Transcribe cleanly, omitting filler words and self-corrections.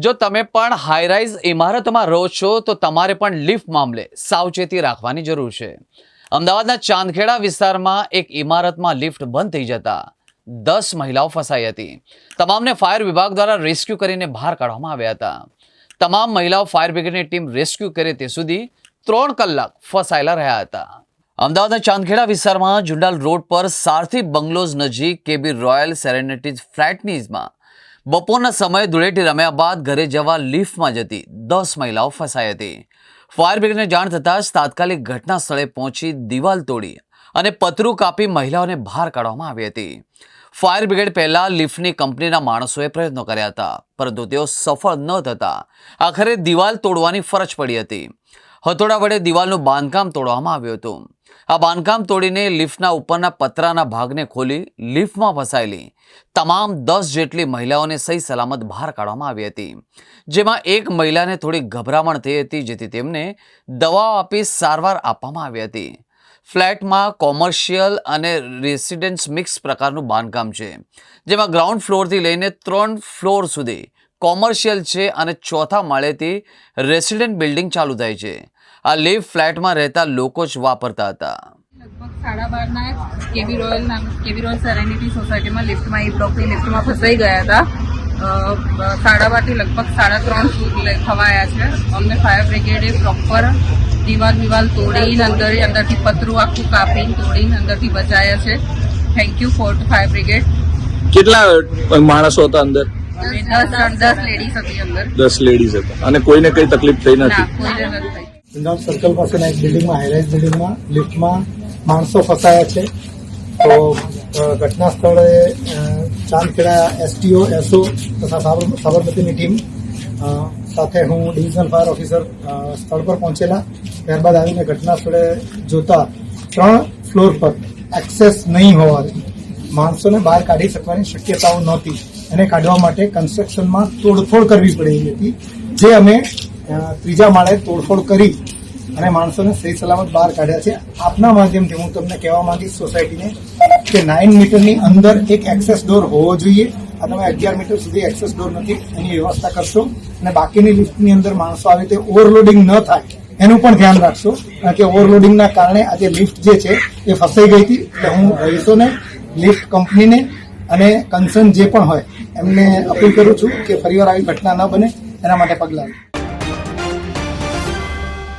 જો તમે પણ હાઈરાઇઝ ઇમારતમાં રહો છો તો તમારે પણ લિફ્ટ મામલે સાવચેતી રાખવાની જરૂર છે। અમદાવાદના ચાંદખેડા વિસ્તારમાં એક ઇમારતમાં લિફ્ટ બંધ થઈ જતા 10 મહિલાઓ ફસાઈ હતી। તમામને ફાયર વિભાગ દ્વારા રેસ્ક્યુ કરીને બહાર કાઢવામાં આવ્યા હતા। તમામ મહિલાઓ ફાયર બ્રિગેડની ટીમ રેસ્ક્યુ કરે તે સુધી 3 કલાક ફસાયેલા રહ્યા હતા। અમદાવાદના ચાંદખેડા વિસ્તારમાં જુંડાલ રોડ પર સારથી બંગલોઝ નજીક કેબી રોયલ સેરેનિટીઝ ફ્લેટનીઝમાં બપોરના સમયે ધૂળેટી રમ્યા બાદ ઘરે જવા લિફ્ટમાં જતી 10 મહિલાઓ ફસાઈ હતી। ફાયર બ્રિગેડને જાણ થતાં જ તાત્કાલિક ઘટના સ્થળે પહોંચી દિવાલ તોડી અને પતરું કાપી મહિલાઓને બહાર કાઢવામાં આવી હતી। ફાયર બ્રિગેડ પહેલા લિફ્ટની કંપનીના માણસોએ પ્રયત્નો કર્યા હતા, પરંતુ તેઓ સફળ ન થતા આખરે દિવાલ તોડવાની ફરજ પડી હતી। હથોડા વડે દિવાલનું બાંધકામ તોડવામાં આવ્યું હતું। આ બાંધકામ તોડીને લિફ્ટના ઉપરના પતરાના ભાગને ખોલી લિફ્ટમાં ફસાયેલી તમામ 10 જેટલી મહિલાઓને સહી સલામત બહાર કાઢવામાં આવી હતી, જેમાં એક મહિલાને થોડી ગભરામણ થઈ હતી, જેથી તેમને દવાઓ આપી સારવાર આપવામાં આવી હતી। ફ્લેટમાં કોમર્શિયલ અને રેસિડેન્સ મિક્સ પ્રકારનું બાંધકામ છે, જેમાં ગ્રાઉન્ડ ફ્લોરથી લઈને 3 ફ્લોર સુધી કોમર્શિયલ છે અને ચોથા માળેથી રેસિડેન્ટ બિલ્ડિંગ ચાલુ થાય છે। આ લિફ્ટ ફ્લેટમાં રહેતા લોકો જ વાપરતા હતા। लगभग 12:30 केबी रॉयल सेरेनिटी सोसायटी में लिफ्ट में ब्लॉक की लिफ्ट में फसाई गया था। 12:30 लगभग 3:30 थवाया है। अमने फायर ब्रिगेडे प्रॉपर दीवाल तोड़ी अंदर थी पतरू आखू कापी तोड़ी अंदर थी बचाया है। Thank you for fire brigade. કેટલા માણસો હતા અંદર? 10 લેડીઝ હતી અંદર। 10 લેડીઝ હતા અને કોઈને કઈ તકલીફ થઈ નથી? ના, કોઈને નથી થઈ। જુંડાલ સર્કલ પાસેના એક બિલ્ડિંગમાં હાઈરાઇઝ બિલ્ડિંગમાં લિફ્ટમાં માણસો ફસાયા છે। તો ઘટના સ્થળે ચાંદખેડા એસટીઓ એસઓ તથા સાબરમતીની ટીમ સાથે હું ડિવિઝનલ ફાયર ઓફિસર સ્થળ પર પહોંચેલા। ત્યારબાદ આવીને ઘટના સ્થળે જોતા 3 ફ્લોર પર એક્સેસ નહીં હોવાથી માણસોને બહાર કાઢી શકવાની શક્યતાઓ નહોતી। એને કાઢવા માટે કન્સ્ટ્રક્શનમાં તોડફોડ કરવી પડી હતી, જે અમે 3જા માળે તોડફોડ કરી અને માણસોને સહી સલામત બહાર કાઢ્યા છે। આપના માધ્યમથી હું તમને કહેવા માંગીશ સોસાયટીને કે 9 મીટરની અંદર એક એક્સેસ ડોર હોવો જોઈએ। આ તમે 11 મીટર સુધી એક્સેસ ડોર નથી, એની વ્યવસ્થા કરશો અને બાકીની લિફ્ટની અંદર માણસો આવે તે ઓવરલોડિંગ ન થાય એનું પણ ધ્યાન રાખશો, કારણ કે ઓવરલોડિંગના કારણે આજે લિફ્ટ જે છે એ ફસાઈ ગઈ હતી। એટલે હું રહીશોને, લિફ્ટ કંપનીને અને કન્સર્ન જે પણ હોય એમને અપીલ કરું છું કે ફરીવાર આવી ઘટના ન બને એના માટે પગલાં લે।